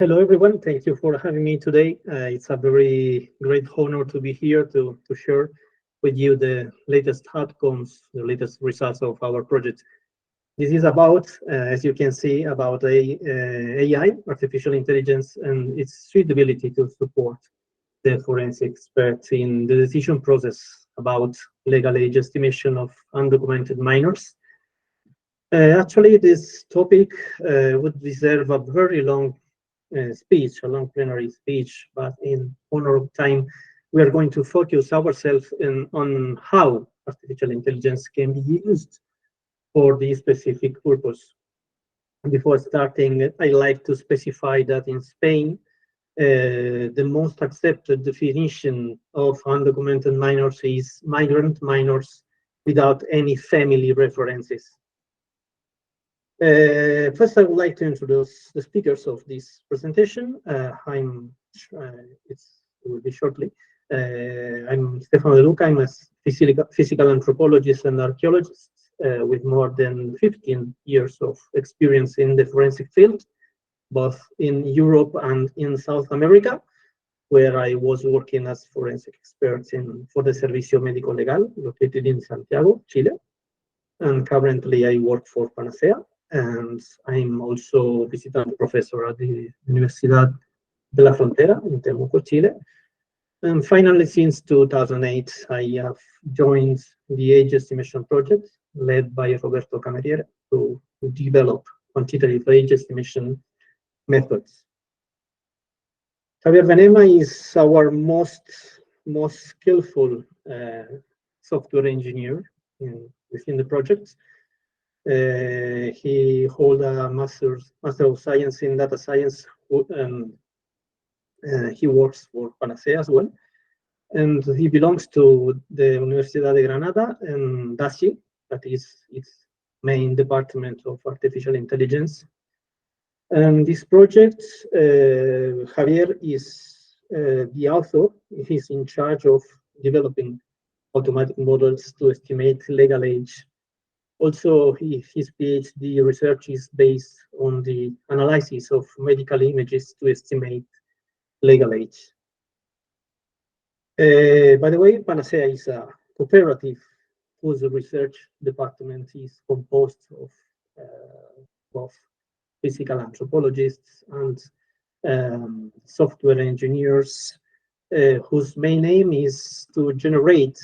Hello, everyone. Thank you for having me today. It's a very great honor to be here to share with you the latest outcomes, the latest results of our project. This is about, as you can see, about AI, artificial intelligence, and its suitability to support the forensic experts in the decision process about legal age estimation of undocumented minors. Actually, this topic would deserve a very long speech, a long plenary speech, but in honor of time, we are going to focus ourselves on how artificial intelligence can be used for this specific purpose. Before starting, I like to specify that in Spain, the most accepted definition of undocumented minors is migrant minors without any family references. First, I would like to introduce the speakers of this presentation. It will be shortly. I'm Stefano De Luca. I'm a physical anthropologist and archaeologist with more than 15 years of experience in the forensic field, both in Europe and in South America, where I was working as forensic expert for the Servicio Médico Legal, located in Santiago, Chile. And currently I work for Panacea, and I'm also visiting professor at the Universidad de la Frontera in Temuco, Chile. And finally, since 2008, I have joined the age estimation project led by Roberto Cameriere to develop quantitative age estimation methods. Javier Venema is our most skillful software engineer within the project. He holds a Master of Science in Data Science. He works for Panacea as well. And he belongs to the Universidad de Granada and DASI, that is its main department of artificial intelligence. And this project, Javier is the author. He's in charge of developing automatic models to estimate legal age. Also, his PhD research is based on the analysis of medical images to estimate legal age. By the way, Panacea is a cooperative whose research department is composed of both physical anthropologists and software engineers whose main aim is to generate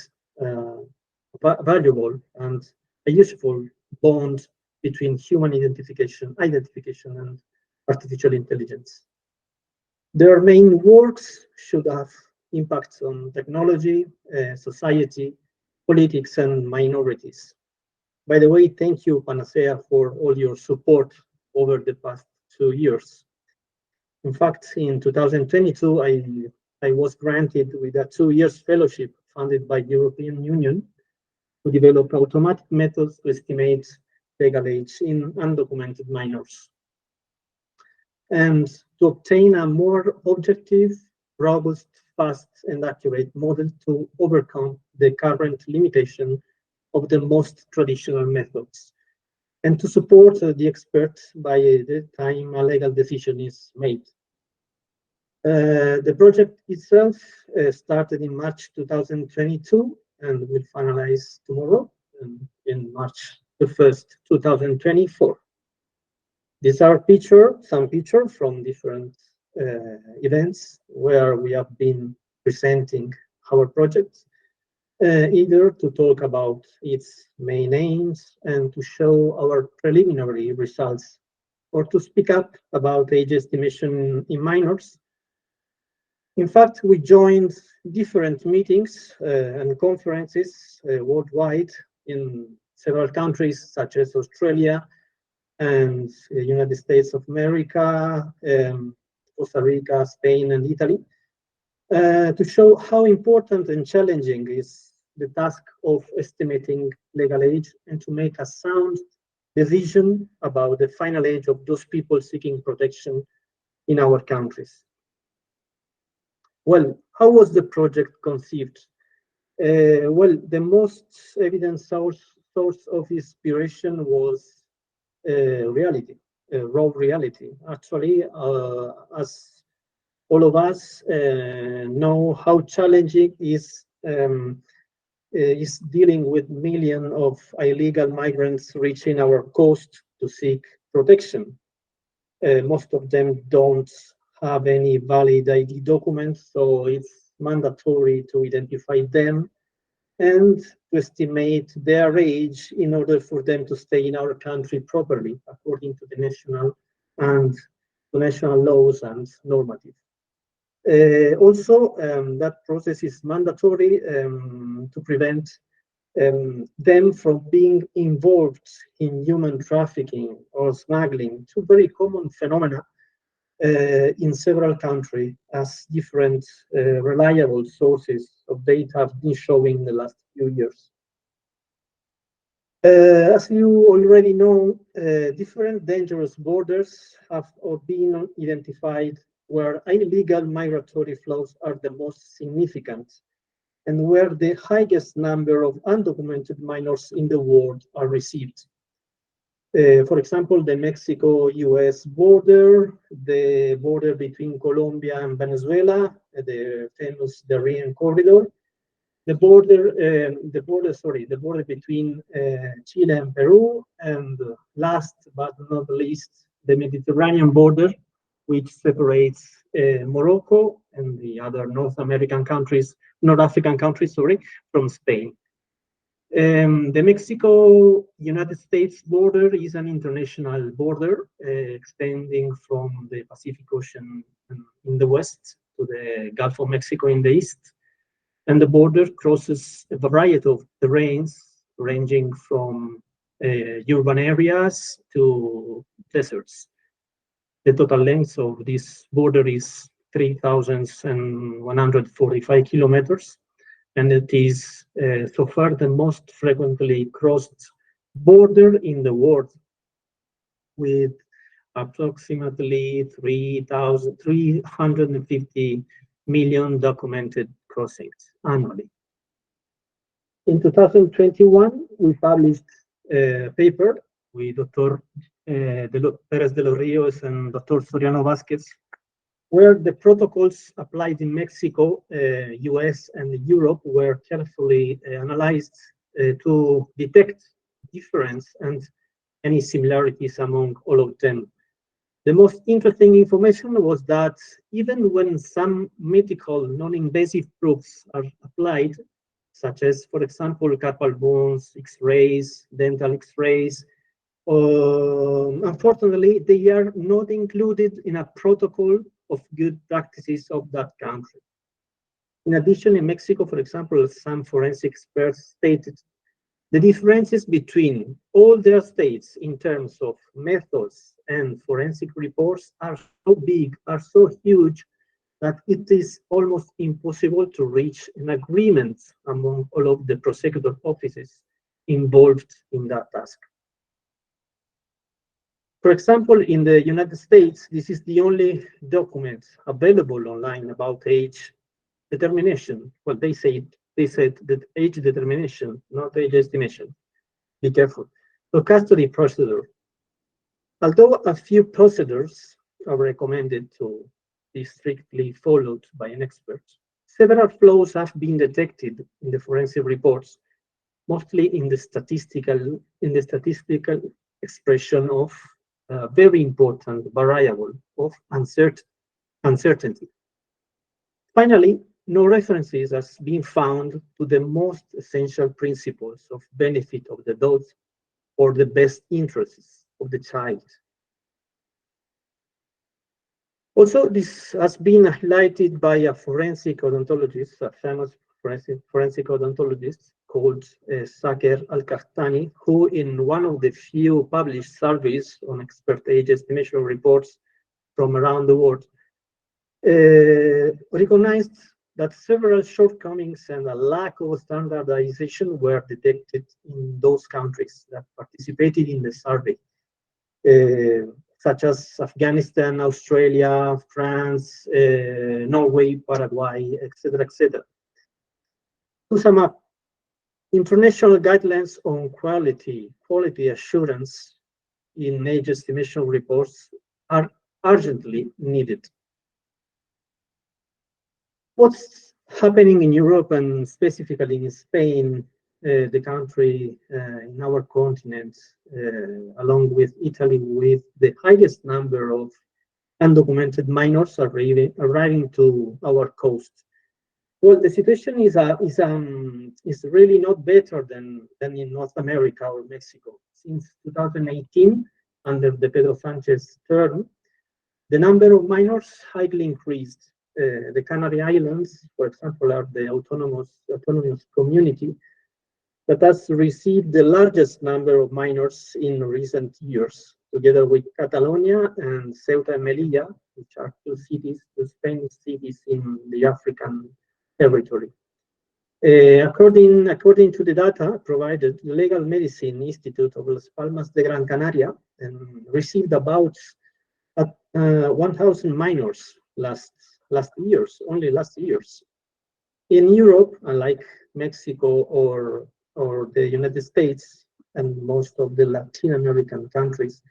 valuable and a useful bond between human identification and artificial intelligence. Their main works should have impacts on technology, society, politics, and minorities. By the way, thank you, Panacea, for all your support over the past 2 years. In fact, in 2022, I was granted with a 2-year fellowship funded by the European Union to develop automatic methods to estimate legal age in undocumented minors, and to obtain a more objective, robust, fast, and accurate model to overcome the current limitation of the most traditional methods, and to support the expert by the time a legal decision is made. The project itself started in March 2022 and will finalize tomorrow in March the 1st, 2024. These are some pictures from different events where we have been presenting our project, either to talk about its main aims and to show our preliminary results, or to speak up about age estimation in minors. In fact, we joined different meetings and conferences worldwide in several countries, such as Australia and the United States of America, Costa Rica, Spain, and Italy, to show how important and challenging is the task of estimating legal age and to make a sound decision about the final age of those people seeking protection in our countries. Well, how was the project conceived? Well, the most evident source of inspiration was reality. raw reality. Actually, as all of us know how challenging is dealing with millions of illegal migrants reaching our coast to seek protection. Most of them don't have any valid ID documents, so it's mandatory to identify them and to estimate their age in order for them to stay in our country properly, according to the national laws and normatives. Also, that process is mandatory to prevent them from being involved in human trafficking or smuggling, two very common phenomena in several countries, as different reliable sources of data have been showing in the last few years. As you already know, different dangerous borders have been identified where illegal migratory flows are the most significant and where the highest number of undocumented minors in the world are received. For example, the Mexico-US border, the border between Colombia and Venezuela, the famous Darien corridor, the border between Chile and Peru, and last but not least, the Mediterranean border, which separates Morocco and the other North African countries, from Spain. The Mexico-United States border is an international border extending from the Pacific Ocean in the west to the Gulf of Mexico in the east. And the border crosses a variety of terrains ranging from urban areas to deserts. The total length of this border is 3,145 kilometers, and it is so far the most frequently crossed border in the world, with approximately 350 million documented crossings annually. In 2021, we published a paper with Dr. Perez de los Rios and Dr. Soriano Vázquez, where the protocols applied in Mexico, US, and Europe were carefully analyzed to detect difference and any similarities among all of them. The most interesting information was that even when some medical non-invasive proofs are applied, such as, for example, carpal bones, X-rays, dental X-rays, unfortunately, they are not included in a protocol of good practices of that country. In addition, in Mexico, for example, some forensic experts stated the differences between all their states in terms of methods and forensic reports are so big, are so huge, that it is almost impossible to reach an agreement among all of the prosecutor offices involved in that task. For example, in the United States, this is the only document available online about age determination. Well, they said that age determination, not age estimation. Be careful. So custody procedure. Although a few procedures are recommended to be strictly followed by an expert, several flaws have been detected in the forensic reports, mostly in the statistical expression of a very important variable of uncertainty. Finally, no references has been found to the most essential principles of benefit of the doubt or the best interests of the child. Also, this has been highlighted by a forensic odontologist, a famous forensic odontologist called Saker Al-Kahtani, who in one of the few published surveys on expert age estimation reports from around the world, recognized that several shortcomings and a lack of standardization were detected in those countries that participated in the survey, such as Afghanistan, Australia, France, Norway, Paraguay, etc., etc. To sum up, international guidelines on quality assurance in age estimation reports are urgently needed. What's happening in Europe and specifically in Spain, the country in our continent, along with Italy, with the highest number of undocumented minors arriving to our coast? Well, the situation is really not better than in North America or Mexico. Since 2018, under the Pedro Sanchez term, the number of minors highly increased. The Canary Islands, for example, are the autonomous community that has received the largest number of minors in recent years, together with Catalonia and Ceuta and Melilla, which are two Spanish cities in the African territory. According to the data provided, the Legal Medicine Institute of Las Palmas de Gran Canaria received about 1,000 minors last years. In Europe, unlike Mexico or the United States and most of the Latin American countries,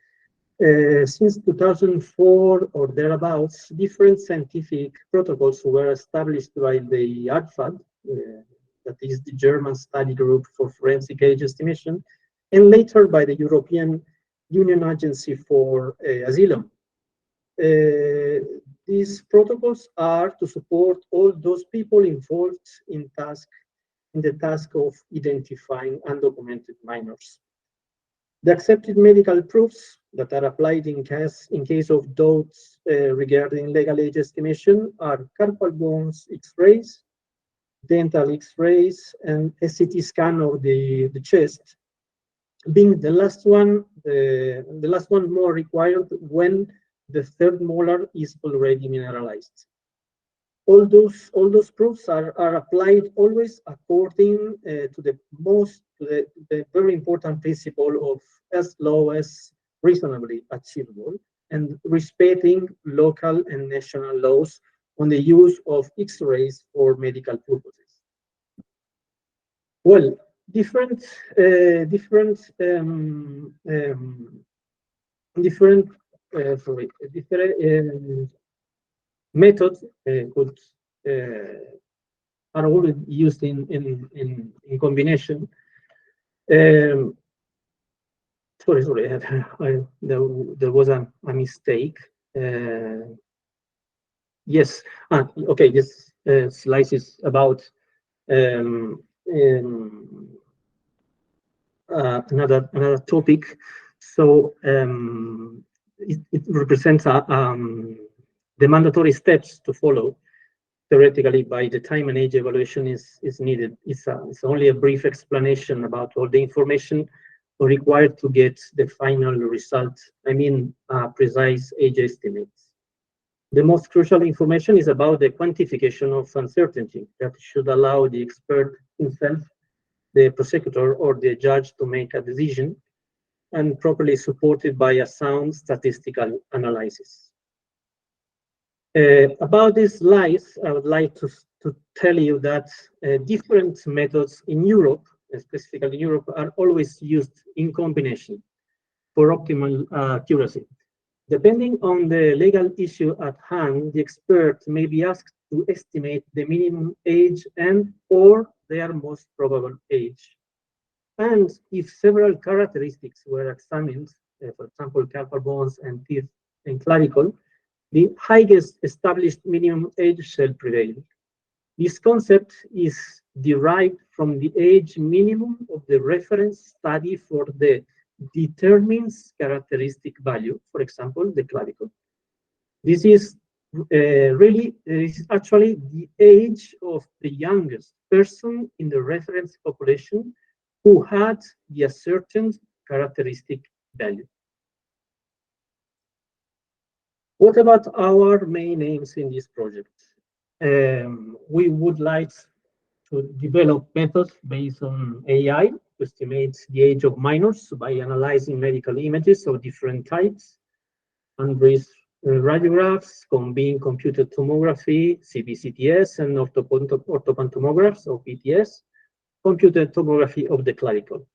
since 2004 or thereabouts, different scientific protocols were established by the ARFAD, that is the German Study Group for Forensic Age Estimation, and later by the European Union Agency for Asylum. These protocols are to support all those people involved in the task of identifying undocumented minors. The accepted medical proofs that are applied in case of doubts regarding legal age estimation are carpal bones X-rays, dental X-rays, and a CT scan of the chest, being the last one more required when the third molar is already mineralized. All those proofs are applied always according to the very important principle of as low as reasonably achievable, and respecting local and national laws on the use of X-rays for medical purposes. Well, different methods are always used in combination. Sorry, there was a mistake. Yes, okay, this slide is about another topic. So it represents the mandatory steps to follow theoretically by the time an age evaluation is needed. It's only a brief explanation about all the information required to get the final result, I mean precise age estimates. The most crucial information is about the quantification of uncertainty that should allow the expert himself, the prosecutor, or the judge to make a decision, and properly supported by a sound statistical analysis. About these slides, I would like to tell you that different methods in Europe, specifically in Europe, are always used in combination for optimal accuracy. Depending on the legal issue at hand, the expert may be asked to estimate the minimum age and or their most probable age. And if several characteristics were examined, for example, carpal bones and teeth and clavicle, the highest established minimum age shall prevail. This concept is derived from the age minimum of the reference study for the determines characteristic value, for example, the clavicle. This is actually the age of the youngest person in the reference population who had the ascertained characteristic value. What about our main aims in this project? We would like to develop methods based on AI to estimate the age of minors by analyzing medical images of different types, unbreathed radiographs, combined computed tomography, CBCTS, and orthopantomographs, or PTS, computed tomography of the clavicle.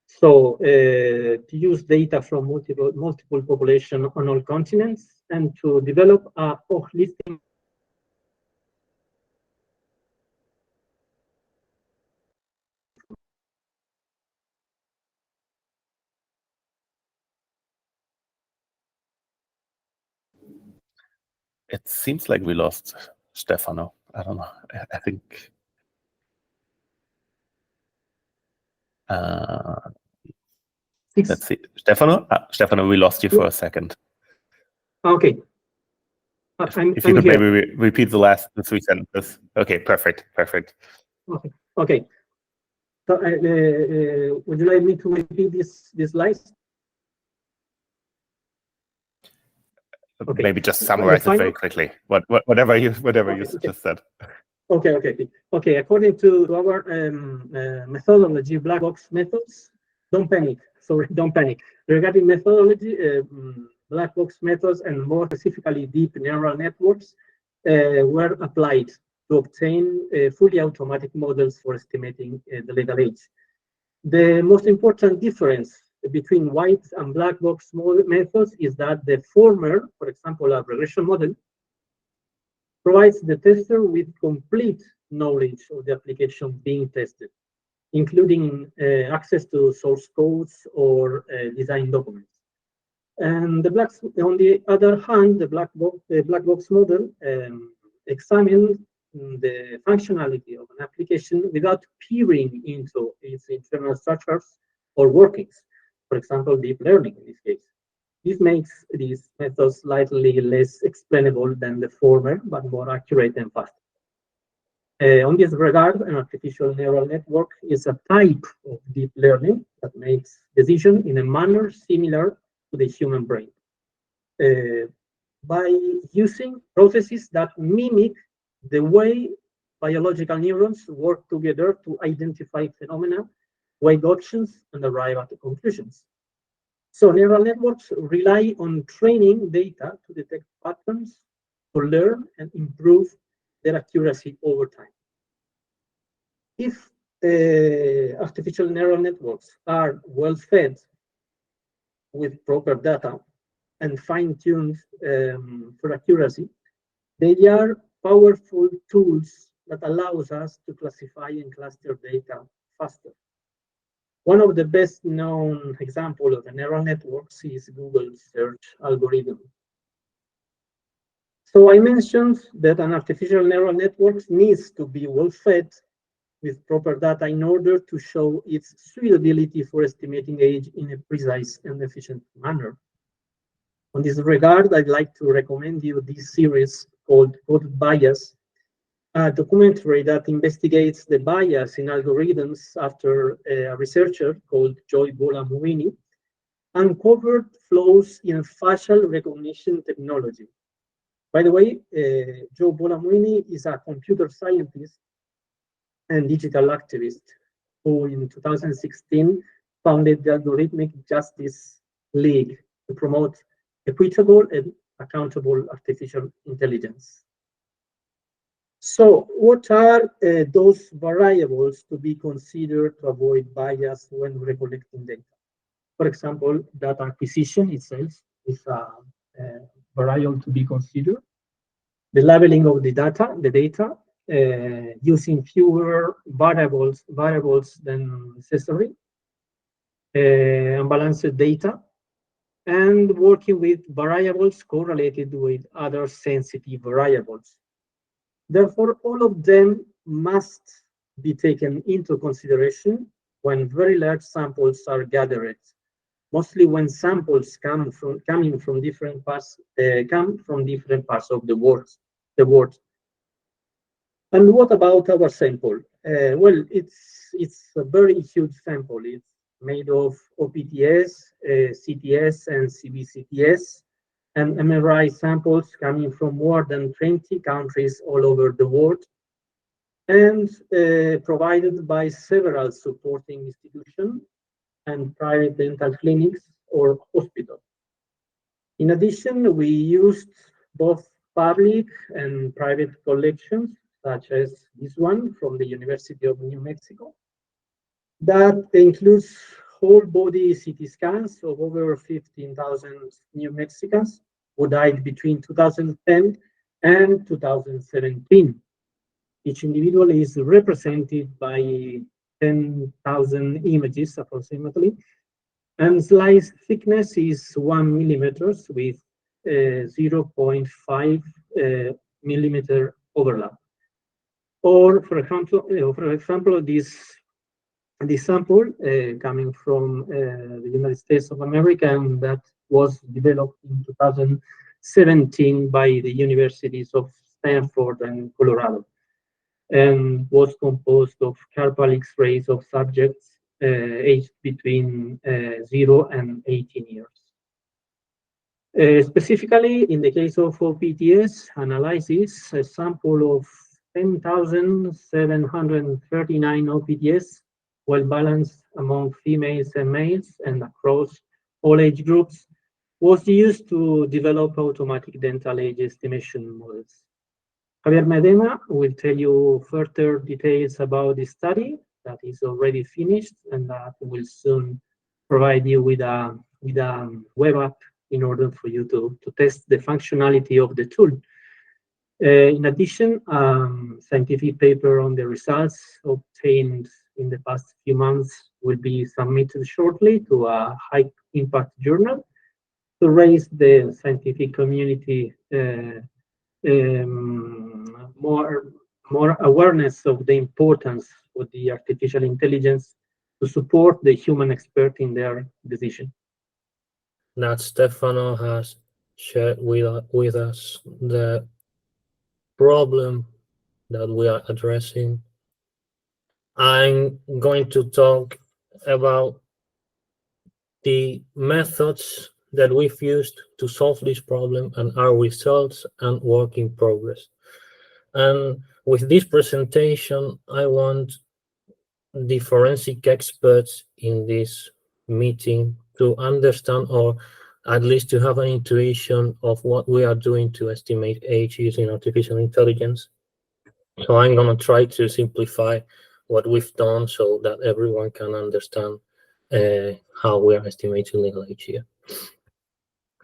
So to use data from multiple population on all continents and to develop a holistic It seems like we lost Stefano. I don't know. I think. Let's see. Stefano? Stefano, we lost you for a second. Okay. If you could maybe repeat the last 3 sentences. Okay, perfect. Okay. So, would you like me to repeat this slides? Okay. Maybe just summarize it very quickly. Whatever you just said. Okay. According to our methodology, black box methods, don't panic. Sorry, don't panic. Regarding methodology, black box methods and more specifically deep neural networks were applied to obtain fully automatic models for estimating the legal age. The most important difference between white and black box methods is that the former, for example, a regression model, provides the tester with complete knowledge of the application being tested, including access to source codes or design documents. And on the other hand, the black box model examines the functionality of an application without peering into its internal structures or workings. For example, deep learning in this case. This makes these methods slightly less explainable than the former, but more accurate and faster. On this regard, an artificial neural network is a type of deep learning that makes decisions in a manner similar to the human brain. By using processes that mimic the way biological neurons work together to identify phenomena, weigh options, and arrive at conclusions. So neural networks rely on training data to detect patterns, to learn and improve their accuracy over time. If artificial neural networks are well fed with proper data and fine-tuned for accuracy, they are powerful tools that allows us to classify and cluster data faster. One of the best known examples of the neural networks is Google's search algorithm. So I mentioned that an artificial neural network needs to be well fed with proper data in order to show its suitability for estimating age in a precise and efficient manner. On this regard, I'd like to recommend you this series called Code Bias, a documentary that investigates the bias in algorithms after a researcher called Joy Bola-Muini uncovered flaws in facial recognition technology. By the way, Joy Bola-Muini is a computer scientist and digital activist who in 2016 founded the Algorithmic Justice League to promote equitable and accountable artificial intelligence. So what are those variables to be considered to avoid bias when recollecting data? For example, data acquisition itself is a variable to be considered. The labeling of the data, using fewer variables than necessary, unbalanced data, and working with variables correlated with other sensitive variables. Therefore, all of them must be taken into consideration when very large samples are gathered, mostly when samples coming from different parts of the world. And what about our sample? Well, it's a very huge sample. It's made of OPTS, CTS, and CBCTS, and MRI samples coming from more than 20 countries all over the world, and provided by several supporting institutions and private dental clinics or hospitals. In addition, we used both public and private collections, such as this one from the University of New Mexico, that includes whole body CT scans of over 15,000 New Mexicans who died between 2010 and 2017. Each individual is represented by 10,000 images approximately, and slice thickness is 1 millimeter with 0.5 millimeter overlap. Or, for example, this sample coming from the United States of America, and that was developed in 2017 by the universities of Stanford and Colorado, and was composed of carpal X-rays of subjects aged between 0 and 18 years. Specifically, in the case of OPTS analysis, a sample of 10,739 OPTS, well balanced among females and males and across all age groups, was used to develop automatic dental age estimation models. Javier Medina will tell you further details about the study that is already finished and that will soon provide you with a web app in order for you to test the functionality of the tool. In addition, scientific paper on the results obtained in the past few months will be submitted shortly to a high impact journal to raise the scientific community more awareness of the importance of the artificial intelligence to support the human expert in their decision. That Stefano has shared with us the problem that we are addressing. I'm going to talk about the methods that we've used to solve this problem and our results and work in progress. And with this presentation, I want the forensic experts in this meeting to understand, or at least to have an intuition of what we are doing to estimate age using artificial intelligence. So I'm going to try to simplify what we've done so that everyone can understand how we are estimating legal age here.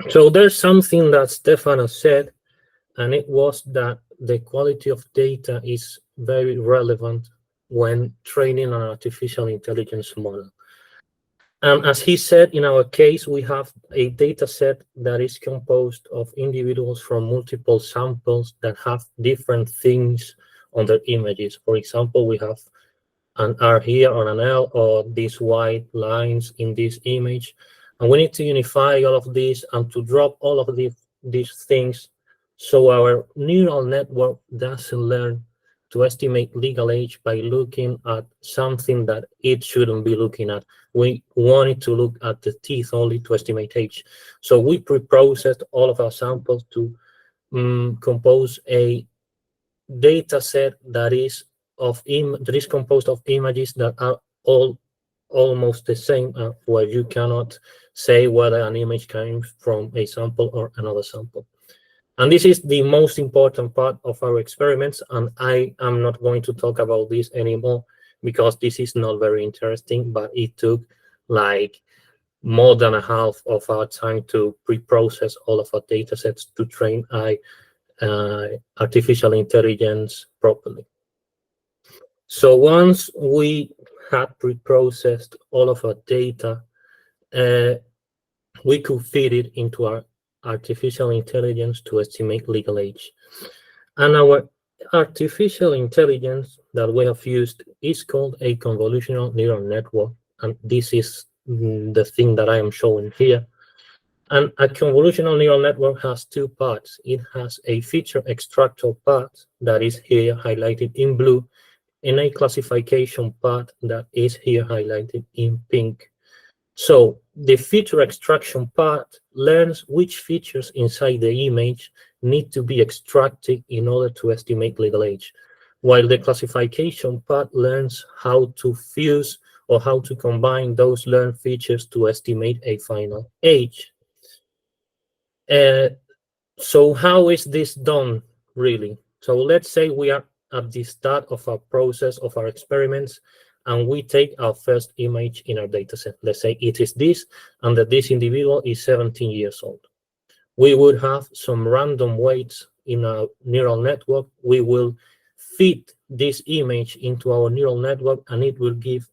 So there's something that Stefano said, and it was that the quality of data is very relevant when training an artificial intelligence model. And as he said, in our case, we have a data set that is composed of individuals from multiple samples that have different things on their images. For example, we have an R here or an L or these white lines in this image. And we need to unify all of these and to drop all of these things so our neural network doesn't learn to estimate legal age by looking at something that it shouldn't be looking at. We wanted to look at the teeth only to estimate age. So we pre-processed all of our samples to compose a data set that is composed of images that are all almost the same, where you cannot say whether an image came from a sample or another sample. And this is the most important part of our experiments, and I am not going to talk about this anymore because this is not very interesting, but it took like more than a half of our time to pre-process all of our data sets to train artificial intelligence properly. So once we had pre-processed all of our data, we could feed it into our artificial intelligence to estimate legal age. And our artificial intelligence that we have used is called a convolutional neural network. And this is the thing that I am showing here. And a convolutional neural network has two parts. It has a feature extractor part that is here highlighted in blue, and a classification part that is here highlighted in pink. So the feature extraction part learns which features inside the image need to be extracted in order to estimate legal age, while the classification part learns how to fuse or how to combine those learned features to estimate a final age. So how is this done, really? So let's say we are at the start of our process of our experiments, and we take our first image in our dataset. Let's say it is this, and that this individual is 17 years old. We would have some random weights in our neural network. We will feed this image into our neural network, and it will give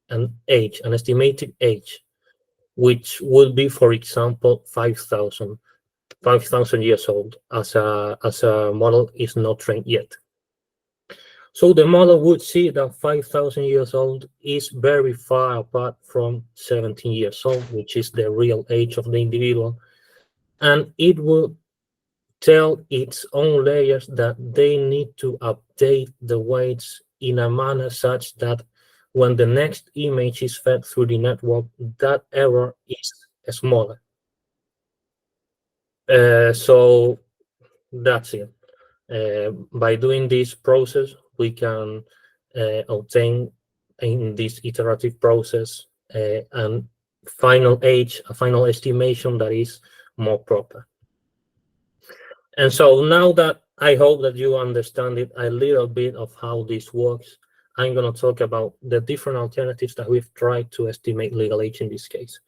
an age, an estimated age, which will be, for example, 5,000 years old, as a model is not trained yet. So the model would see that 5,000 years old is very far apart from 17 years old, which is the real age of the individual. And it will tell its own layers that they need to update the weights in a manner such that when the next image is fed through the network, that error is smaller. So that's it. By doing this process, we can obtain in this iterative process a final age, a final estimation that is more proper. And so now that I hope that you understand it a little bit of how this works, I'm going to talk about the different alternatives that we've tried to estimate legal age in this case.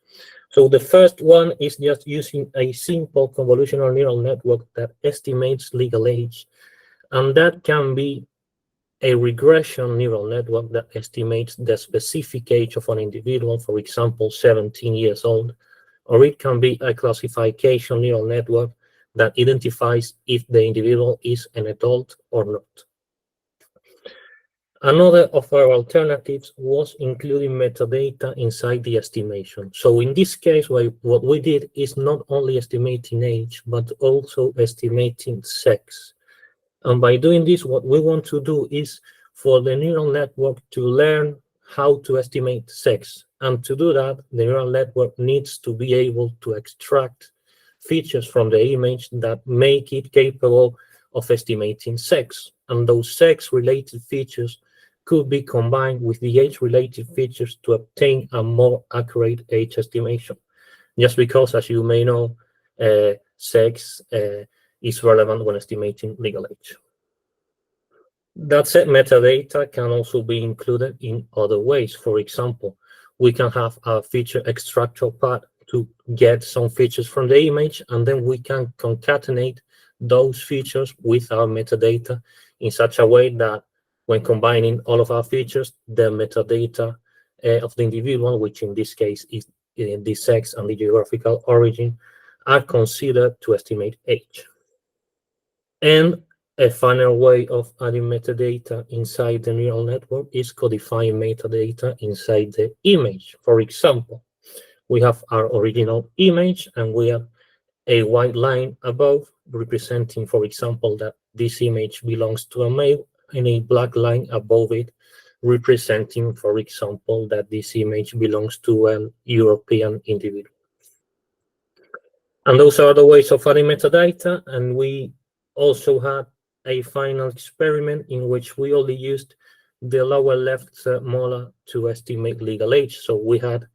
So the first one is just using a simple convolutional neural network that estimates legal age. And that can be a regression neural network that estimates the specific age of an individual, for example, 17 years old. Or it can be a classification neural network that identifies if the individual is an adult or not. Another of our alternatives was including metadata inside the estimation. So in this case, what we did is not only estimating age, but also estimating sex. And by doing this, what we want to do is for the neural network to learn how to estimate sex. And to do that, the neural network needs to be able to extract features from the image that make it capable of estimating sex. And those sex-related features could be combined with the age-related features to obtain a more accurate age estimation. Just because, as you may know, sex is relevant when estimating legal age. That said, metadata can also be included in other ways. For example, we can have a feature extractor part to get some features from the image, and then we can concatenate those features with our metadata in such a way that when combining all of our features, the metadata of the individual, which in this case is the sex and the geographical origin, are considered to estimate age. And a final way of adding metadata inside the neural network is codifying metadata inside the image. For example, we have our original image and we have a white line above representing, for example, that this image belongs to a male, and a black line above it representing, for example, that this image belongs to an European individual. And those are the ways of adding metadata. And we also had a final experiment in which we only used the lower left third molar to estimate legal age. So we had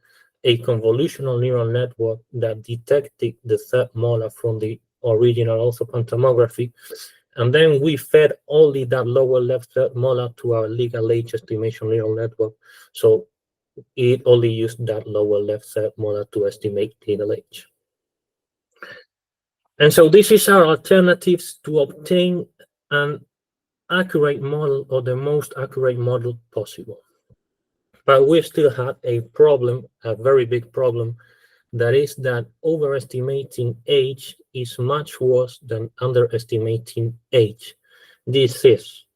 a convolutional neural network that detected the third molar from the original orthopantomography. And then we fed only that lower left third molar to our legal age estimation neural network. So it only used that lower left third molar to estimate legal age. And so this is our alternatives to obtain an accurate model, or the most accurate model possible. But we still had a problem, a very big problem, that is that overestimating age is much worse than underestimating age. This is,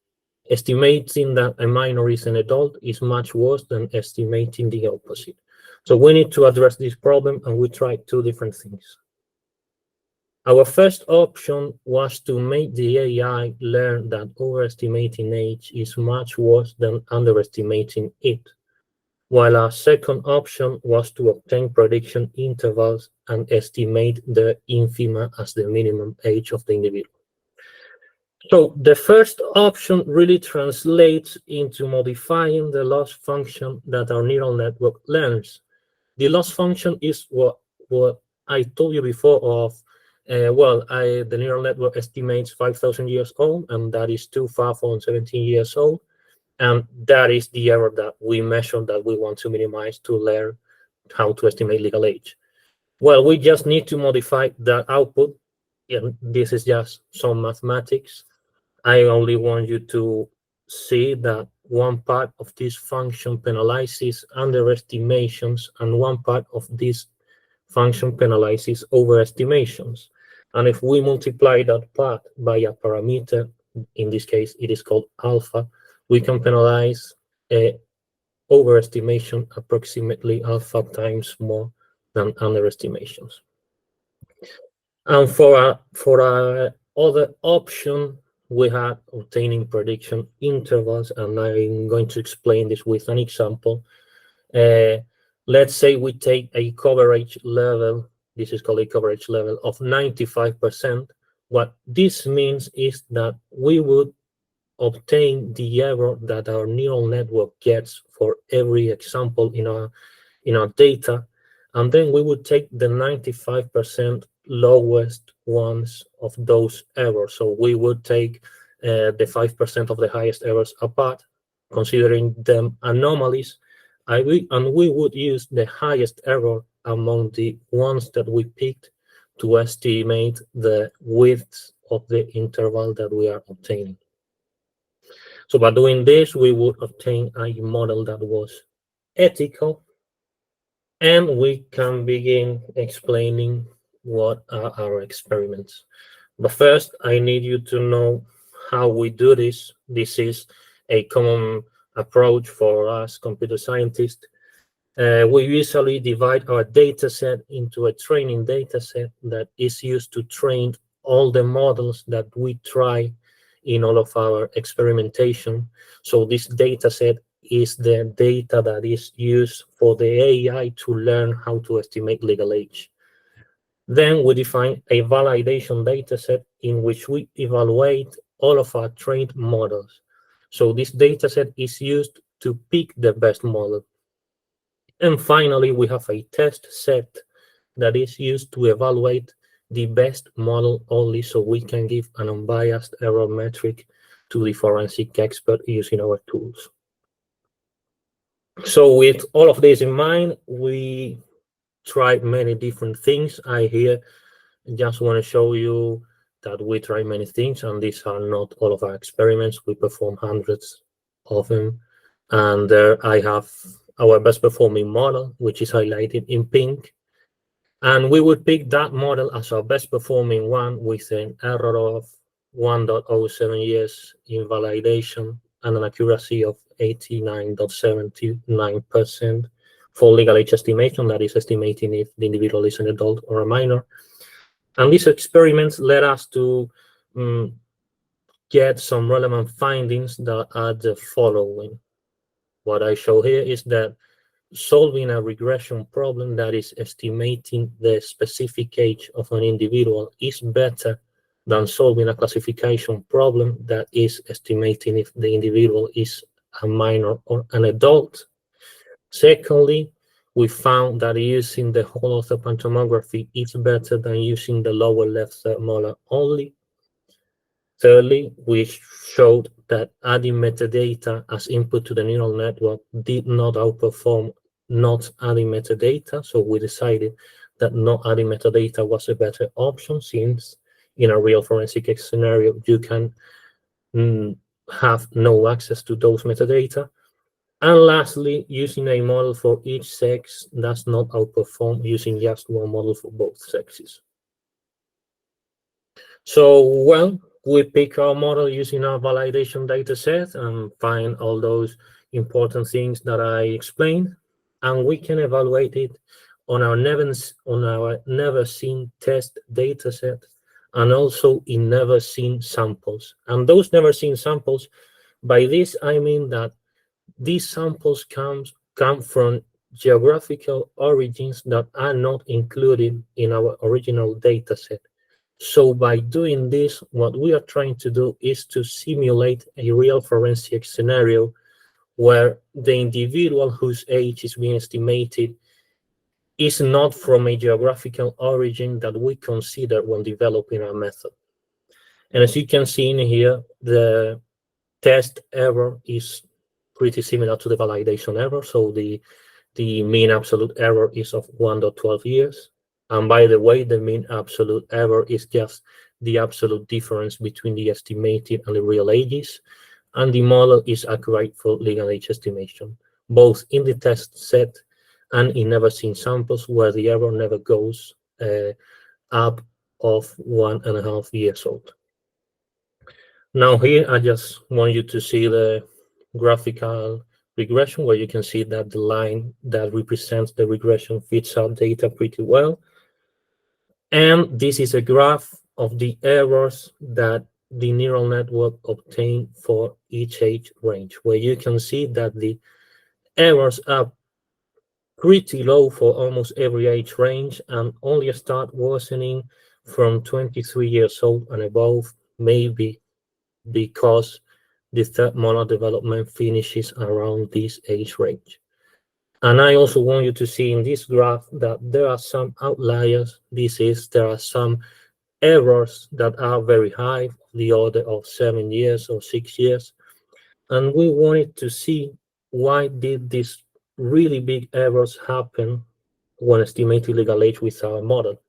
estimating that a minor is an adult is much worse than estimating the opposite. So we need to address this problem, and we tried two different things. Our first option was to make the AI learn that overestimating age is much worse than underestimating it, while our second option was to obtain prediction intervals and estimate the infima as the minimum age of the individual. So the first option really translates into modifying the loss function that our neural network learns. The loss function is what I told you before of, the neural network estimates 5,000 years old, and that is too far from 17 years old. And that is the error that we measure that we want to minimize to learn how to estimate legal age. Well, we just need to modify that output. And this is just some mathematics. I only want you to see that one part of this function penalizes underestimations and one part of this function penalizes overestimations. And if we multiply that part by a parameter, in this case, it is called alpha, we can penalize overestimation approximately alpha times more than underestimations. And for our other option, we had obtaining prediction intervals, and I'm going to explain this with an example. Let's say we take a coverage level, this is called a coverage level of 95%. What this means is that we would obtain the error that our neural network gets for every example in our data, and then we would take the 95% lowest ones of those errors. So we would take the 5% of the highest errors apart, considering them anomalies, and we would use the highest error among the ones that we picked to estimate the width of the interval that we are obtaining. So by doing this, we would obtain a model that was ethical, and we can begin explaining what are our experiments. But first, I need you to know how we do this. This is a common approach for us computer scientists. We usually divide our data set into a training data set that is used to train all the models that we try in all of our experimentation. So this data set is the data that is used for the AI to learn how to estimate legal age. Then we define a validation data set in which we evaluate all of our trained models. So this data set is used to pick the best model. And finally, we have a test set that is used to evaluate the best model only, so we can give an unbiased error metric to the forensic expert using our tools. So with all of this in mind, we tried many different things. I here just want to show you that we try many things, and these are not all of our experiments. We perform hundreds of them. And there I have our best performing model, which is highlighted in pink. And we would pick that model as our best performing one with an error of 1.07 years in validation and an accuracy of 89.79% for legal age estimation, that is estimating if the individual is an adult or a minor. And these experiments led us to get some relevant findings that are the following. What I show here is that solving a regression problem that is estimating the specific age of an individual is better than solving a classification problem that is estimating if the individual is a minor or an adult. Secondly, we found that using the whole of the pantomography is better than using the lower left third molar only. Thirdly, we showed that adding metadata as input to the neural network did not outperform not adding metadata. So we decided that not adding metadata was a better option, since in a real forensic scenario, you can have no access to those metadata. And lastly, using a model for each sex does not outperform using just one model for both sexes. So, well, we pick our model using our validation data set and find all those important things that I explained, and we can evaluate it on our never seen test data set and also in never seen samples. And those never seen samples, by this I mean that these samples come from geographical origins that are not included in our original data set. So by doing this, what we are trying to do is to simulate a real forensic scenario where the individual whose age is being estimated is not from a geographical origin that we consider when developing our method. And as you can see in here, the test error is pretty similar to the validation error. So the mean absolute error is of 1.12 years. And by the way, the mean absolute error is just the absolute difference between the estimated and the real ages. And the model is accurate for legal age estimation, both in the test set and in never seen samples where the error never goes up of 1.5 years old. Now here, I just want you to see the graphical regression where you can see that the line that represents the regression fits our data pretty well. And this is a graph of the errors that the neural network obtained for each age range, where you can see that the errors are pretty low for almost every age range and only start worsening from 23 years old and above, maybe because the third model development finishes around this age range. And I also want you to see in this graph that there are some outliers. There are some errors that are very high, the order of 7 years or 6 years. And we wanted to see why did these really big errors happen when estimating legal age with our model.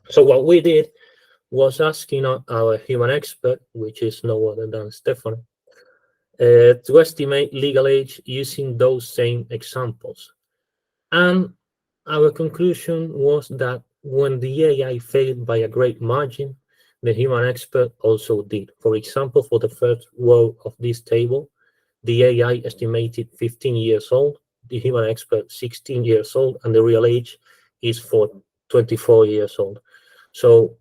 So what we did was asking our human expert, which is no other than Stefano, to estimate legal age using those same examples. And our conclusion was that when the AI failed by a great margin, the human expert also did. For example, for the first row of this table, the AI estimated 15 years old, the human expert 16 years old, and the real age is for 24 years old. So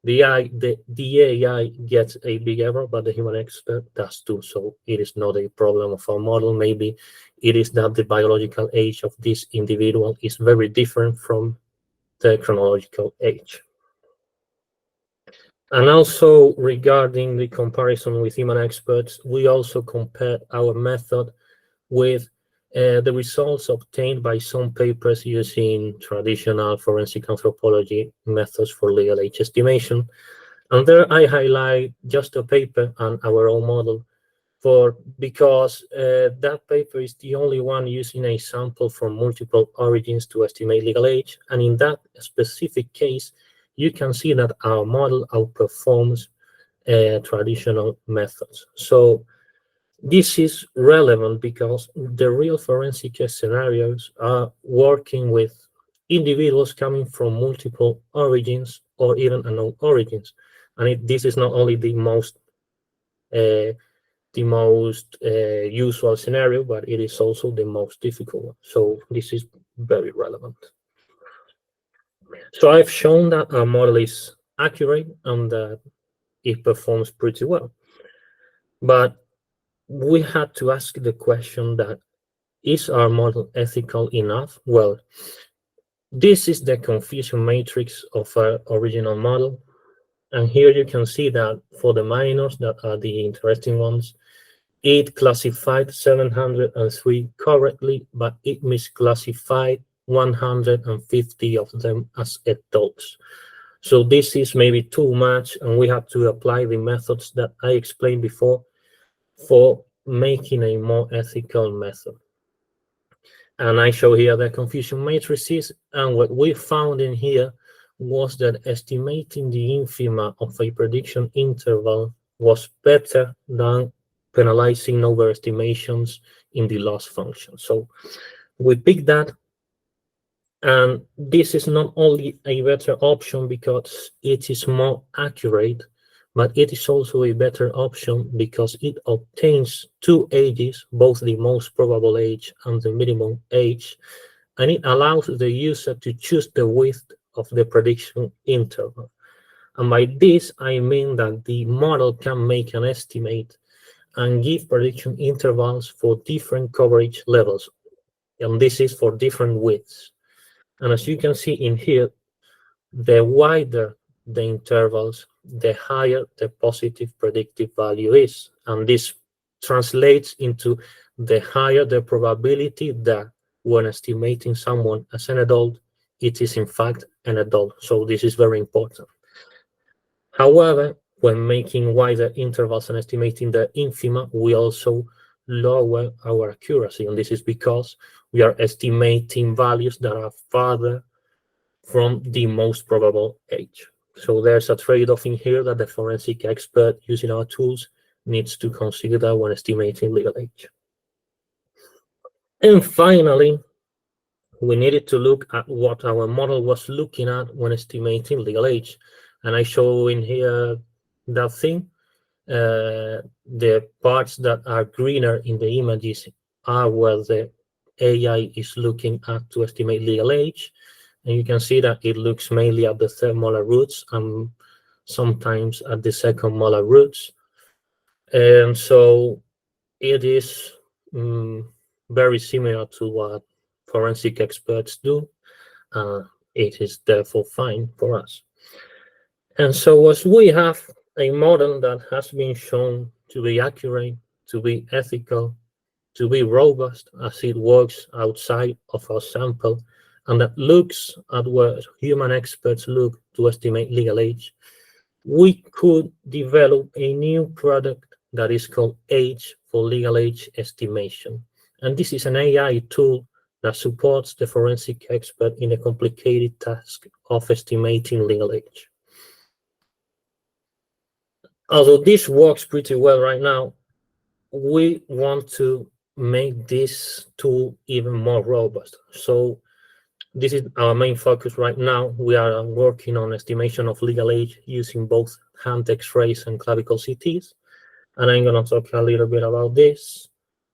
the AI gets a big error, but the human expert does too. So it is not a problem of our model. Maybe it is that the biological age of this individual is very different from the chronological age. And also regarding the comparison with human experts, we also compared our method with the results obtained by some papers using traditional forensic anthropology methods for legal age estimation. And there I highlight just a paper and our own model because that paper is the only one using a sample from multiple origins to estimate legal age. And in that specific case, you can see that our model outperforms traditional methods. So this is relevant because the real forensic scenarios are working with individuals coming from multiple origins or even unknown origins. And this is not only the most usual scenario, but it is also the most difficult one. So this is very relevant. So I've shown that our model is accurate and that it performs pretty well. But we had to ask the question that, is our model ethical enough? Well, this is the confusion matrix of our original model. And here you can see that for the minors, that are the interesting ones, it classified 703 correctly, but it misclassified 150 of them as adults. So this is maybe too much, and we have to apply the methods that I explained before for making a more ethical method. And I show here the confusion matrices, and what we found in here was that estimating the infima of a prediction interval was better than penalizing overestimations in the loss function. So we picked that, and this is not only a better option because it is more accurate, but it is also a better option because it obtains two ages, both the most probable age and the minimum age, and it allows the user to choose the width of the prediction interval. And by this, I mean that the model can make an estimate and give prediction intervals for different coverage levels. And this is for different widths. And as you can see in here, the wider the intervals, the higher the positive predictive value is. And this translates into the higher the probability that when estimating someone as an adult, it is in fact an adult. So this is very important. However, when making wider intervals and estimating the infima, we also lower our accuracy, and this is because we are estimating values that are farther from the most probable age. So there's a trade-off in here that the forensic expert using our tools needs to consider when estimating legal age. And finally, we needed to look at what our model was looking at when estimating legal age. And I show in here that thing. The parts that are greener in the images are where the AI is looking at to estimate legal age. And you can see that it looks mainly at the third molar roots and sometimes at the second molar roots. And so it is very similar to what forensic experts do. It is therefore fine for us. And so as we have a model that has been shown to be accurate, to be ethical, to be robust as it works outside of our sample, and that looks at where human experts look to estimate legal age, we could develop a new product that is called Age for Legal Age Estimation. And this is an AI tool that supports the forensic expert in a complicated task of estimating legal age. Although this works pretty well right now, we want to make this tool even more robust. So this is our main focus right now. We are working on estimation of legal age using both hand X-rays and clavicle CTs. And I'm going to talk a little bit about this.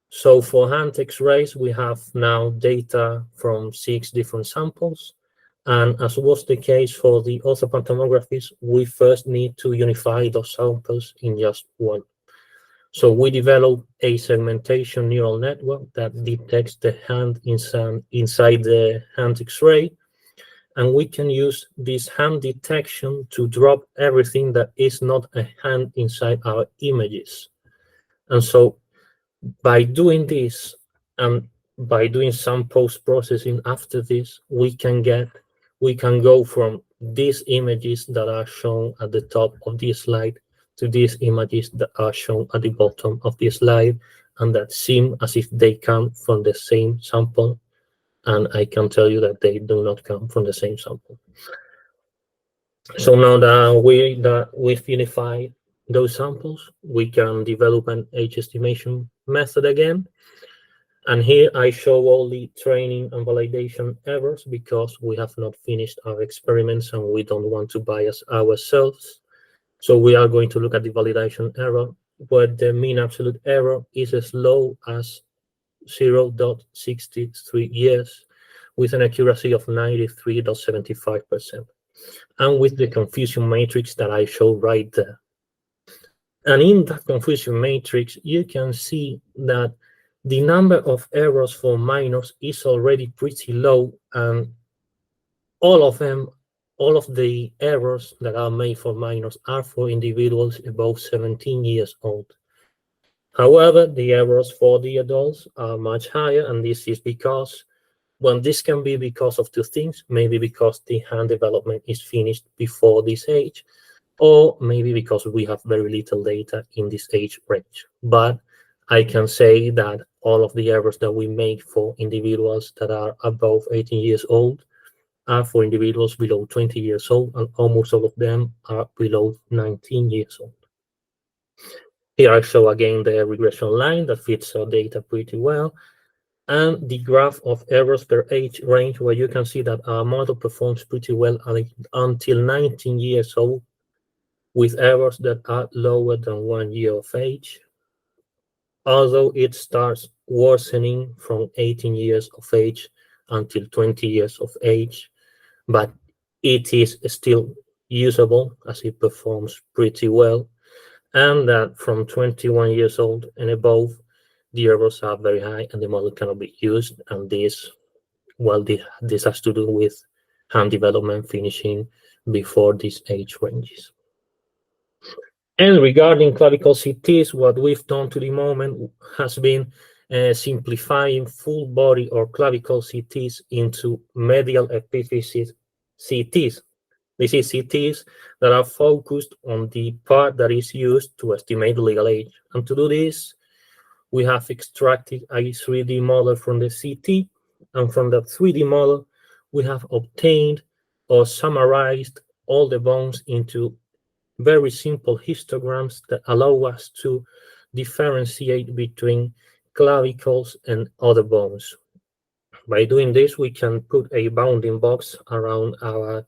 So for hand X-rays, we have now data from 6 different samples. And as was the case for the orthopantomographies, we first need to unify those samples in just one. So we developed a segmentation neural network that detects the hand inside the hand X-ray. And we can use this hand detection to drop everything that is not a hand inside our images. And so by doing this and by doing some post-processing after this, we can go from these images that are shown at the top of the slide to these images that are shown at the bottom of the slide, and that seem as if they come from the same sample. And I can tell you that they do not come from the same sample. So now that we've unified those samples, we can develop an age estimation method again. And here I show all the training and validation errors because we have not finished our experiments and we don't want to bias ourselves. So we are going to look at the validation error, where the mean absolute error is as low as 0.63 years with an accuracy of 93.75%, and with the confusion matrix that I show right there. And in that confusion matrix, you can see that the number of errors for minors is already pretty low, and all of the errors that are made for minors are for individuals above 17 years old. However, the errors for the adults are much higher, and this is because, well, this can be because of two things. Maybe because the hand development is finished before this age, or maybe because we have very little data in this age range. But I can say that all of the errors that we make for individuals that are above 18 years old are for individuals below 20 years old, and almost all of them are below 19 years old. Here I show again the regression line that fits our data pretty well, and the graph of errors per age range, where you can see that our model performs pretty well until 19 years old, with errors that are lower than 1 year of age, although it starts worsening from 18 years of age until 20 years of age, but it is still usable as it performs pretty well, and that from 21 years old and above, the errors are very high and the model cannot be used. And this, well, this has to do with hand development finishing before these age ranges. And regarding clavicle CTs, what we've done to the moment has been simplifying full body or clavicle CTs into medial epiphysis CTs. This is CTs that are focused on the part that is used to estimate legal age. And to do this, we have extracted a 3D model from the CT, and from that 3D model, we have obtained or summarized all the bones into very simple histograms that allow us to differentiate between clavicles and other bones. By doing this, we can put a bounding box around our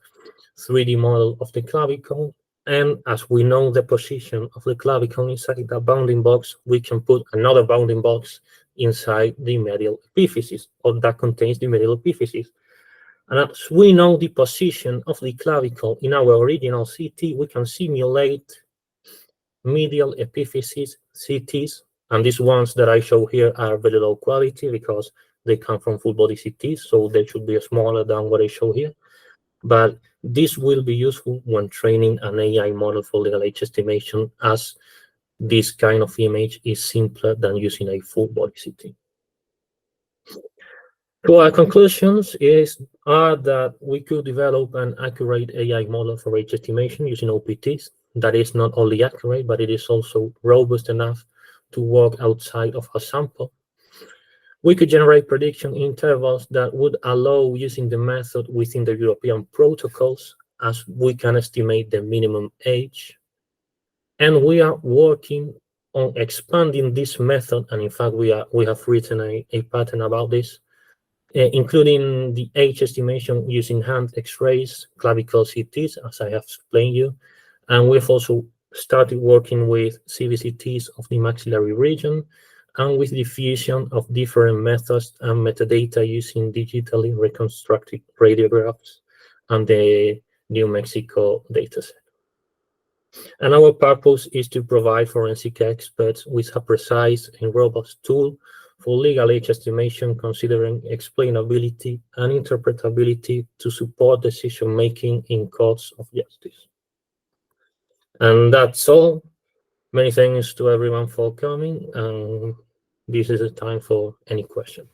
3D model of the clavicle, and as we know the position of the clavicle inside the bounding box, we can put another bounding box inside the medial epiphysis, or that contains the medial epiphysis. And as we know the position of the clavicle in our original CT, we can simulate medial epiphysis CTs, and these ones that I show here are very low quality because they come from full body CTs, so they should be smaller than what I show here. But this will be useful when training an AI model for legal age estimation, as this kind of image is simpler than using a full body CT. So our conclusions are that we could develop an accurate AI model for age estimation using OPTs that is not only accurate, but it is also robust enough to work outside of a sample. We could generate prediction intervals that would allow using the method within the European protocols, as we can estimate the minimum age. And we are working on expanding this method, and in fact, we have written a patent about this, including the age estimation using hand X-rays, clavicle CTs, as I have explained you. And we've also started working with CBCTs of the maxillary region, and with the fusion of different methods and metadata using digitally reconstructed radiographs and the New Mexico dataset. And our purpose is to provide forensic experts with a precise and robust tool for legal age estimation, considering explainability and interpretability to support decision-making in courts of justice. And that's all. Many thanks to everyone for coming, and this is the time for any question.